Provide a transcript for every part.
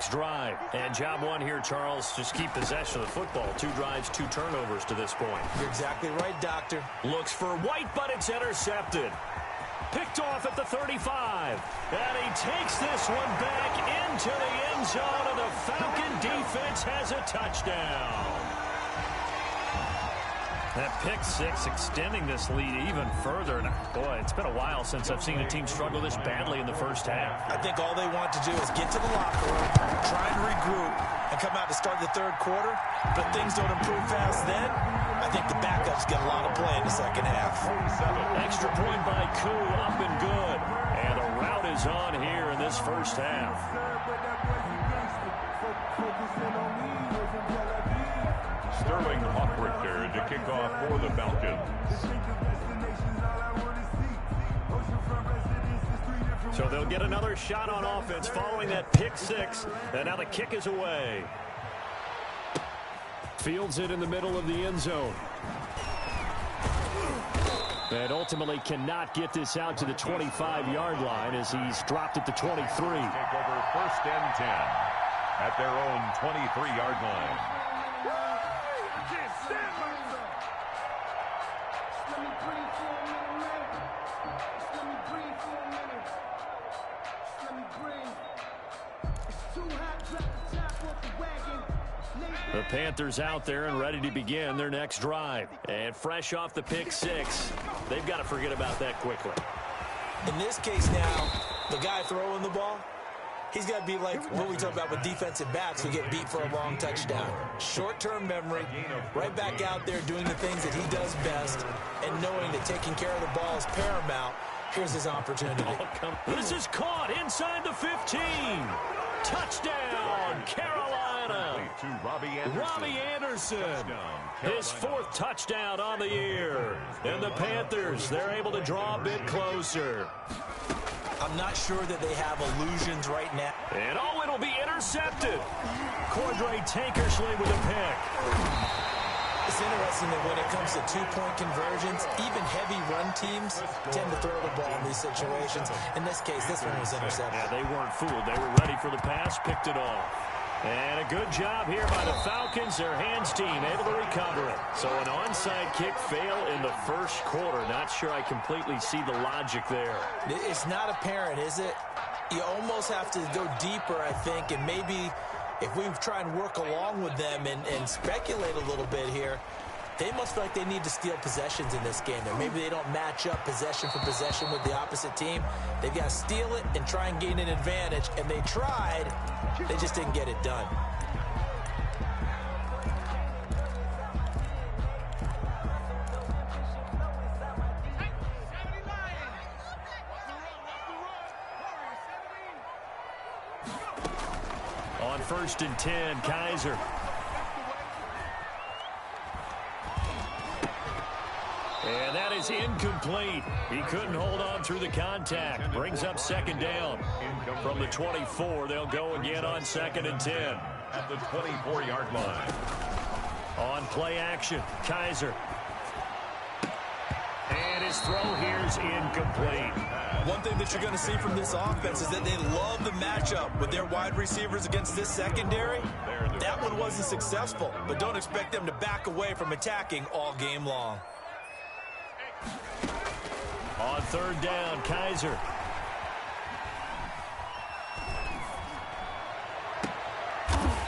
next drive. And job one here, Charles, just keep possession of the football. 2 drives, 2 turnovers to this point. You're exactly right, Doctor. Looks for White, but it's intercepted. Picked off at the 35. And he takes this one back into the end zone, and the Falcon defense has a touchdown. That pick 6 extending this lead even further. And boy, it's been a while since I've seen a team struggle this badly in the first half. I think all they want to do is get to the locker room, try and regroup, and come out to start the third quarter. But things don't improve fast then. I think the backups get a lot of play in the second half. Extra point by Koo, up and good. And the route is on here in this first half. Sterling Hawkrichter to kick off for the Falcons. So they'll get another shot on offense following that pick 6. And now the kick is away. Fields it in the middle of the end zone. And ultimately cannot get this out to the 25-yard line as he's dropped at the 23. Take over 1st and 10 at their own 23-yard line. The Panthers out there and ready to begin their next drive. And fresh off the pick 6, they've got to forget about that quickly. In this case now, the guy throwing the ball, he's got to be like what we talk about with defensive backs who get beat for a long touchdown. Short-term memory, right back out there doing the things that he does best, and knowing that taking care of the ball is paramount. Here's his opportunity. This is caught inside the 15. Touchdown, Carolina. Robbie Anderson. His 4th touchdown on the year. And the Panthers, they're able to draw a bit closer. I'm not sure that they have illusions right now. And oh, it'll be intercepted. Cordray Tankersley with a pick. It's interesting that when it comes to 2-point conversions, even heavy run teams tend to throw the ball in these situations. In this case, this one was intercepted. Yeah, they weren't fooled. They were ready for the pass, picked it off. And a good job here by the Falcons. Their hands team able to recover it. So an onside kick fail in the first quarter. Not sure I completely see the logic there. It's not apparent, is it? You almost have to go deeper, I think, and maybe if we try and work along with them and speculate a little bit here, they must feel like they need to steal possessions in this game. Or maybe they don't match up possession for possession with the opposite team. They've got to steal it and try and gain an advantage. And they tried. They just didn't get it done. On 1st and 10, Kaiser. And that is incomplete. He couldn't hold on through the contact. Brings up 2nd down. From the 24, they'll go again on 2nd and 10. At the 24-yard line. On play action, Kaiser. And his throw here is incomplete. One thing that you're going to see from this offense is that they love the matchup with their wide receivers against this secondary. That one wasn't successful, but don't expect them to back away from attacking all game long. On 3rd down, Kaiser.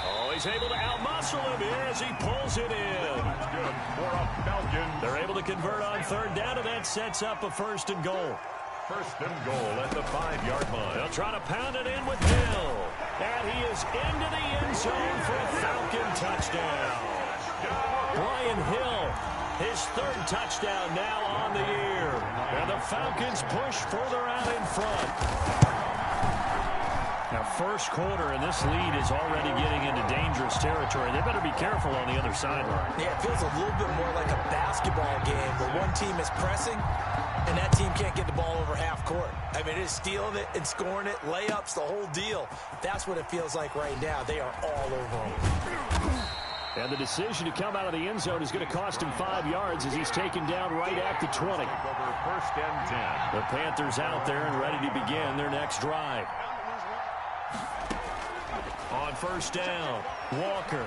Oh, he's able to outmuscle him here as he pulls it in. Good for a Falcon. They're able to convert on 3rd down, and that sets up a 1st and goal. 1st and goal at the 5-yard line. They'll try to pound it in with Hill. And he is into the end zone for a Falcon touchdown. Brian Hill, his 3rd touchdown now on the year. And the Falcons push further out in front. Now, first quarter, and this lead is already getting into dangerous territory. They better be careful on the other sideline. Yeah, it feels a little bit more like a basketball game where one team is pressing and that team can't get the ball over half court. I mean, it is stealing it and scoring it, layups, the whole deal. That's what it feels like right now. They are all over them. And the decision to come out of the end zone is going to cost him 5 yards as he's taken down right at the 20. Over 1st and 10. The Panthers out there and ready to begin their next drive. On first down, Walker.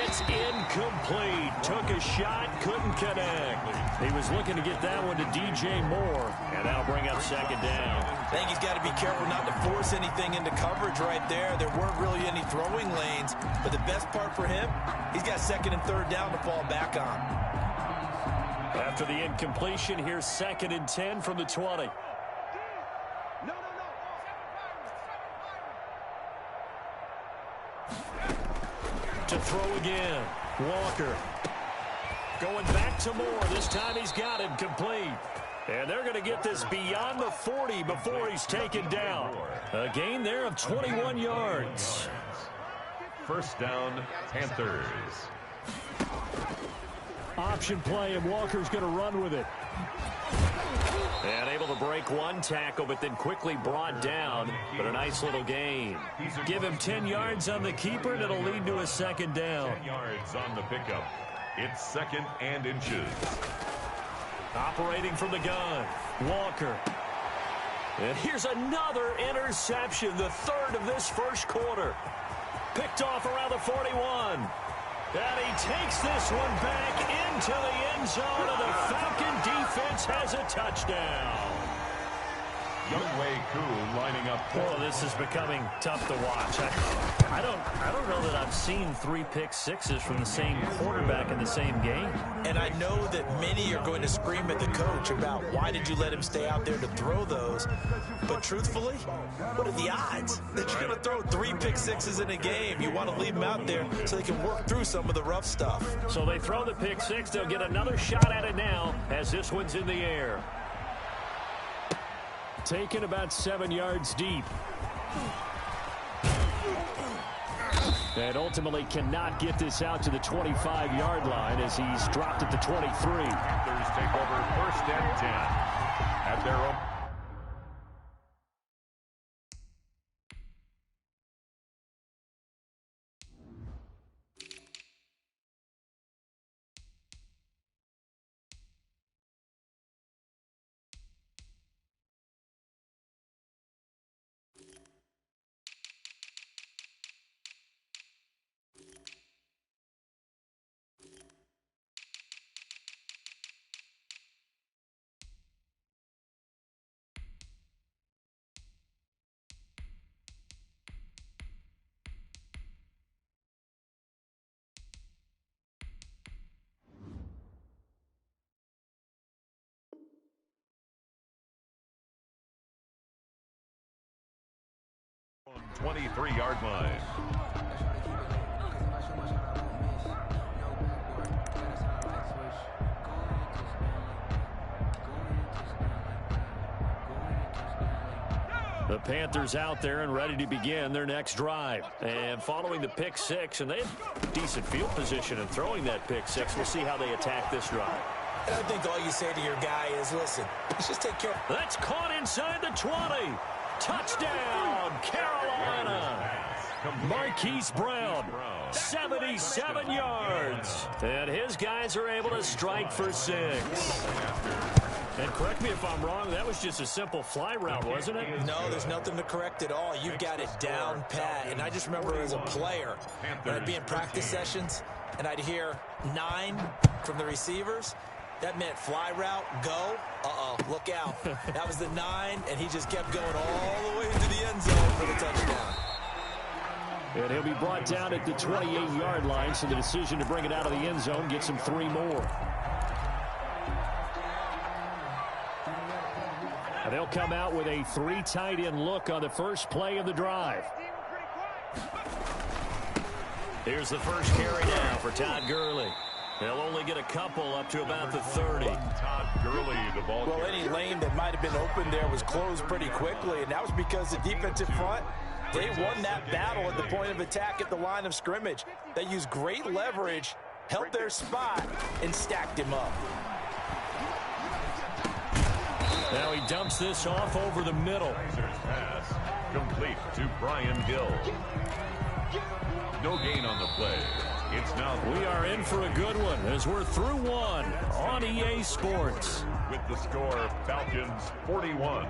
It's incomplete. Took a shot, couldn't connect. He was looking to get that one to DJ Moore, and that'll bring up second down. I think he's got to be careful not to force anything into coverage right there. There weren't really any throwing lanes, but the best part for him, he's got second and third down to fall back on. After the incompletion, here's second and 10 from the 20. To throw again, Walker. Going back to Moore. This time he's got him complete. And they're going to get this beyond the 40 before he's taken down. A gain there of 21 yards. First down, Panthers. Option play, and Walker's going to run with it. And able to break one tackle, but then quickly brought down. But a nice little gain. Give him 10 yards on the keeper, and it'll lead to a second down. 10 yards on the pickup. It's second and inches. Operating from the gun, Walker. And here's another interception, the third of this first quarter. Picked off around the 41. And he takes this one back into the end zone, and the Falcon defense has a touchdown. Younghoe Koo lining up. Oh, this is becoming tough to watch. I don't know that I've seen 3 pick sixes from the same quarterback in the same game. And I know that many are going to scream at the coach about why did you let him stay out there to throw those. But truthfully, what are the odds that you're going to throw 3 pick sixes in a game? You want to leave them out there so they can work through some of the rough stuff. So they throw the pick six. They'll get another shot at it now as this one's in the air. Taken about 7 yards deep. And ultimately cannot get this out to the 25-yard line as he's dropped at the 23. Panthers take over first and 10 at their own. On 23-yard line. The Panthers out there and ready to begin their next drive. And following the pick six, and they have decent field position in throwing that pick six. We'll see how they attack this drive. And I think all you say to your guy is, listen, let's just take care of. That's caught inside the 20. Touchdown, Carolina. Marquise Brown, 77 yards. And his guys are able to strike for 6. And correct me if I'm wrong, that was just a simple fly route, wasn't it? No, there's nothing to correct at all. You've got it down pat. And I just remember as a player, when I'd be in practice sessions, and I'd hear 9 from the receivers, that meant fly route, go. Look out. That was the 9, and he just kept going all the way to the end zone for the touchdown. And he'll be brought down at the 28-yard line, so the decision to bring it out of the end zone gets him 3 more. And they'll come out with a 3 tight end look on the first play of the drive. Here's the first carry now for Todd Gurley. They'll only get a couple up to about the 30. Todd Gurley, the ball Well, carrier. any lane that might have been open there was closed pretty quickly, and that was because the defensive front, they won that battle at the point of attack at the line of scrimmage. They used great leverage, held their spot, and stacked him up. Now he dumps this off over the middle. Pass complete to Brian Hill. No gain on the play. It's now. We are in for a good one as we're through one on EA Sports. With the score, Falcons 41,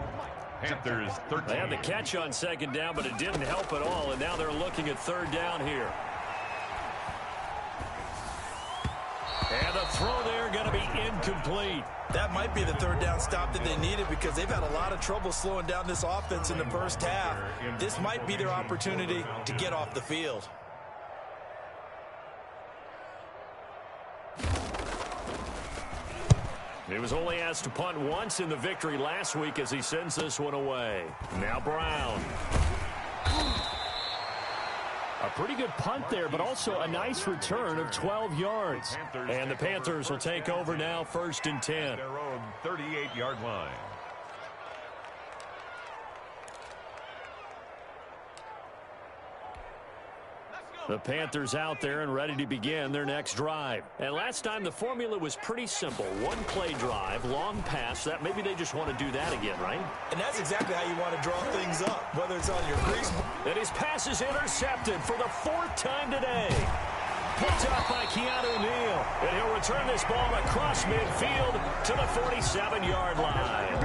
Panthers 13. They had the catch on second down, but it didn't help at all, and now they're looking at third down here. And the throw there going to be incomplete. That might be the third down stop that they needed because they've had a lot of trouble slowing down this offense in the first half. This might be their opportunity to get off the field. He was only asked to punt once in the victory last week as he sends this one away. Now Brown. A pretty good punt there, but also a nice return of 12 yards. And the Panthers will take over now, 1st and 10. Their own 38-yard line. The Panthers out there and ready to begin their next drive. And last time the formula was pretty simple. One play drive, long pass. That maybe they just want to do that again, right? And that's exactly how you want to draw things up, whether it's on your crease. And his pass is intercepted for the 4th time today. Picked up by Keanu Neal. And he'll return this ball across midfield to the 47-yard line.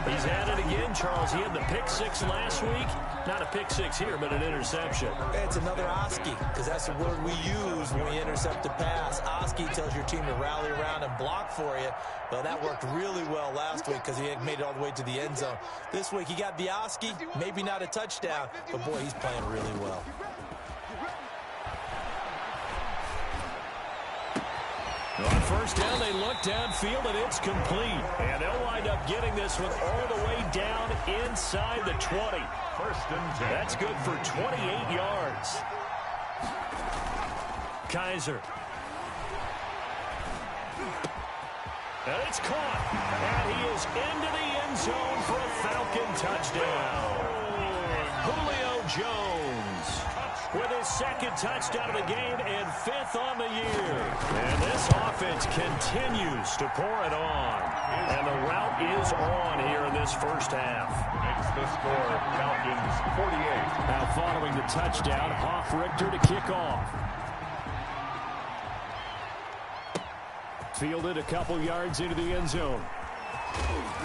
He's had it again, Charles. He had the pick 6 last week. Not a pick 6 here, but an interception. It's another Oski, because that's the word we use when we intercept a pass. Oski tells your team to rally around and block for you. Well, that worked really well last week because he had made it all the way to the end zone. This week he got the Oski, maybe not a touchdown, but boy, he's playing really well. On first down, they look downfield, and it's complete. And they'll wind up getting this one all the way down inside the 20. 1st and 10. That's good for 28 yards. Kaiser. And it's caught. And he is into the end zone for a Falcon touchdown. Julio Jones with his 2nd touchdown of the game and 5th on the year. And this offense continues to pour it on. And the route is on here in this first half. Makes the score Falcons 48. Now following the touchdown, Hoff-Richter to kick off. Fielded a couple yards into the end zone.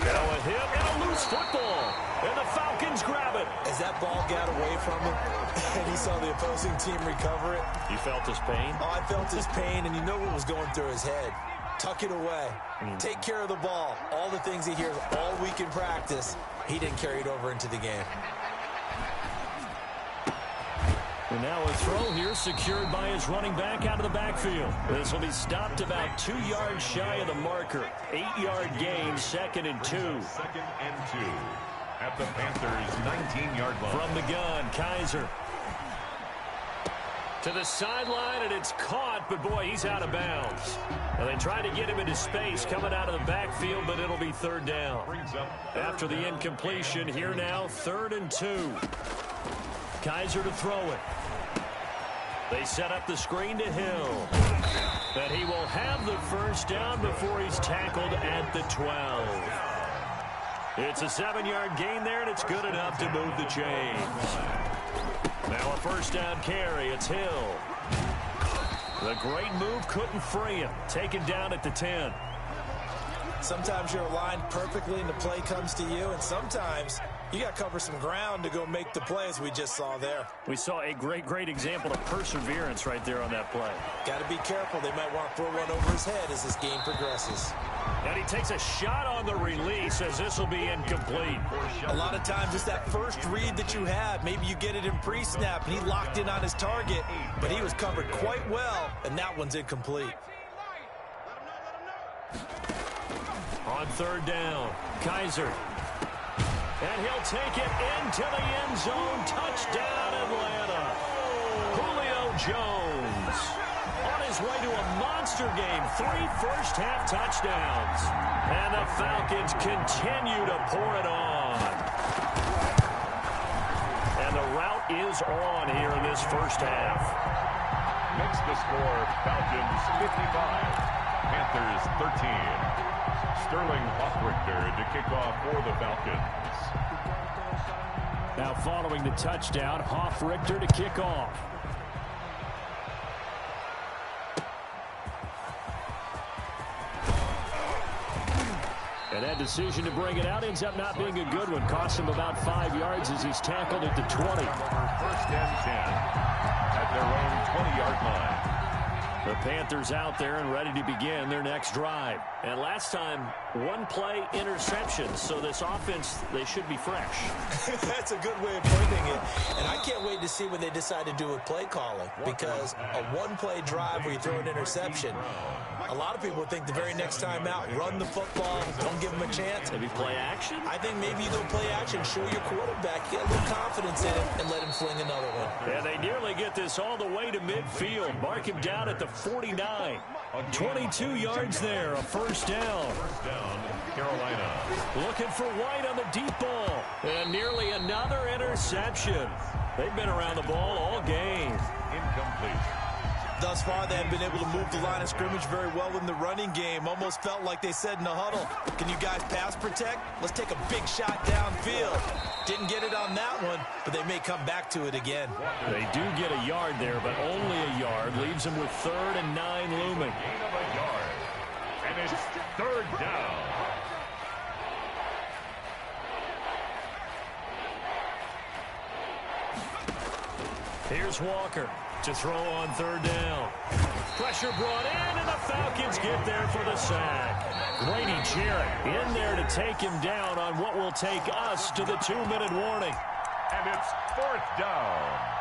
Now a hit and a loose football. And the Falcons grab it. As that ball got away from him and he saw the opposing team recover it. You felt his pain? Oh, I felt his pain, and you know what was going through his head. Tuck it away. Take care of the ball. All the things he hears all week in practice, he didn't carry it over into the game. And now a throw here secured by his running back out of the backfield. This will be stopped about 2 yards shy of the marker. 8-yard gain, 2nd and 2. 2nd and 2. At the Panthers' 19-yard line. From the gun, Kaiser. To the sideline, and it's caught, but boy, he's out of bounds. And they try to get him into space coming out of the backfield, but it'll be 3rd down. After the incompletion, here now, 3rd and 2. Kaiser to throw it. They set up the screen to Hill. And he will have the 1st down before he's tackled at the 12. It's a 7-yard gain there, and it's good enough to move the chains. Now a 1st down carry. It's Hill. The great move couldn't free him. Taken down at the 10. Sometimes you're aligned perfectly and the play comes to you, and sometimes you got to cover some ground to go make the play, as we just saw there. We saw a great example of perseverance right there on that play. Got to be careful. They might want to throw one over his head as this game progresses. And he takes a shot on the release as this will be incomplete. A lot of times it's that first read that you have. Maybe you get it in pre-snap, and he locked in on his target, but he was covered quite well, and that one's incomplete. On 3rd down, Kaiser. And he'll take it into the end zone. Touchdown, Atlanta. Julio Jones on his way to a monster game. 3 first-half touchdowns. And the Falcons continue to pour it on. And the route is on here in this first half. Makes the score Falcons 55. Panthers 13. Sterling Hoff-Richter to kick off for the Falcons. Now following the touchdown, Hoff-Richter to kick off. And that decision to bring it out ends up not being a good one. Costs him about 5 yards as he's tackled at the 20. First and 10 at their own 20-yard line. The Panthers out there and ready to begin their next drive. And last time, one-play interception. So this offense, they should be fresh. That's a good way of putting it. And I can't wait to see what they decide to do with play calling. Because a one-play drive where you throw an interception, a lot of people think the very next time out, run the football, don't give them a chance. Maybe play action? I think maybe you go play action, show your quarterback, get a little confidence in him, and let him fling another one. And they nearly get this all the way to midfield. Mark him down at the 49. 22 yards there, a first down. First down, Carolina. Looking for White on the deep ball. And nearly another interception. They've been around the ball all game. Incomplete. Thus far, they have been able to move the line of scrimmage very well in the running game. Almost felt like they said in the huddle, can you guys pass protect? Let's take a big shot downfield. Didn't get it on that one, but they may come back to it again. They do get a yard there, but only a yard. Leaves them with 3rd and 9 looming. Gain of a yard. And it's 3rd down. Here's Walker to throw on 3rd down. Pressure brought in, and the Falcons get there for the sack. Grady Jarrett in there to take him down on what will take us to the 2-minute warning. And it's 4th down.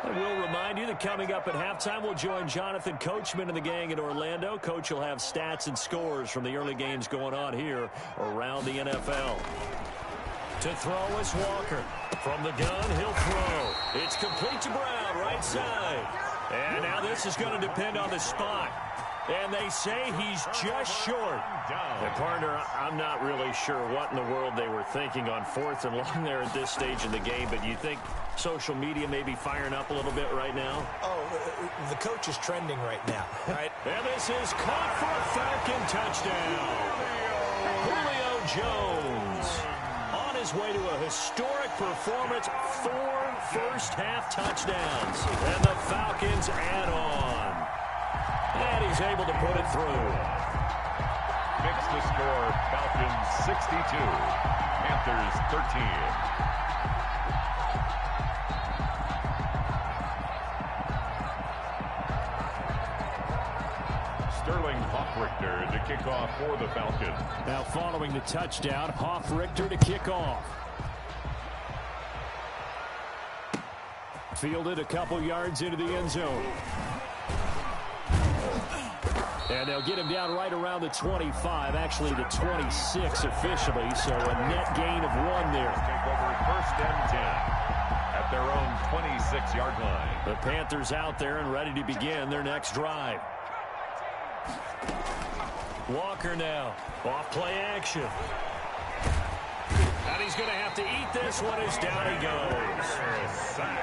I will remind you that coming up at halftime, we'll join Jonathan Coachman and the gang in Orlando. Coach will have stats and scores from the early games going on here around the NFL. To throw is Walker. From the gun, he'll throw. It's complete to Brown, right side. And now this is going to depend on the spot. And they say he's just short. And partner, I'm not really sure what in the world they were thinking on 4th and long there at this stage in the game, but you think social media may be firing up a little bit right now? Oh, the coach is trending right now, right? And this is caught for a Falcon touchdown. Julio Jones on his way to a historic performance, 4 first-half touchdowns. And the Falcons add on. And he's able to put it through. Makes the score Falcons 62, Panthers 13. Sterling Hoffrichter to kick off for the Falcons. Now following the touchdown, Hoffrichter to kick off. Fielded a couple yards into the end zone. And they'll get him down right around the 25, actually the 26 officially, so a net gain of 1 there. Take over 1st and 10 at their own 26-yard line. The Panthers out there and ready to begin their next drive. Walker now, off play action. And he's going to have to eat this one as down he goes.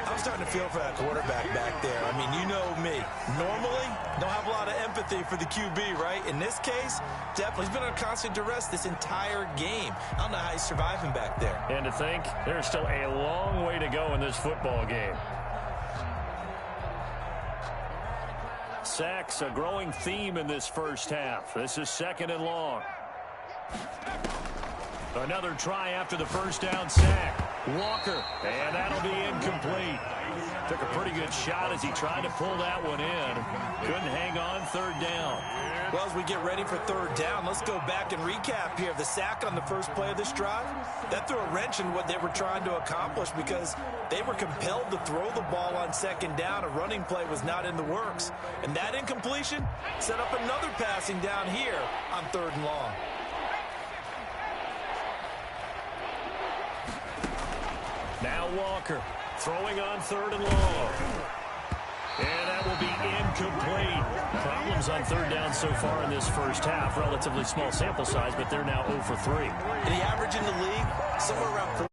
I'm starting to feel for that quarterback back there. I mean, you know me. Normally, don't have a lot of empathy for the QB, right? In this case, definitely. He's been under constant duress this entire game. I don't know how he's surviving back there. And to think, there's still a long way to go in this football game. Sacks, a growing theme in this first half. This is 2nd and long. Another try after the first down sack. Walker, and that'll be incomplete. Took a pretty good shot as he tried to pull that one in. Couldn't hang on 3rd down. Well, as we get ready for 3rd down, let's go back and recap here. The sack on the first play of this drive, that threw a wrench in what they were trying to accomplish because they were compelled to throw the ball on 2nd down. A running play was not in the works. And that incompletion set up another passing down here on 3rd and long. Now Walker throwing on 3rd and long. And that will be incomplete. Problems on 3rd down so far in this first half. Relatively small sample size, but they're now 0 for 3. And the average in the league, somewhere around 4.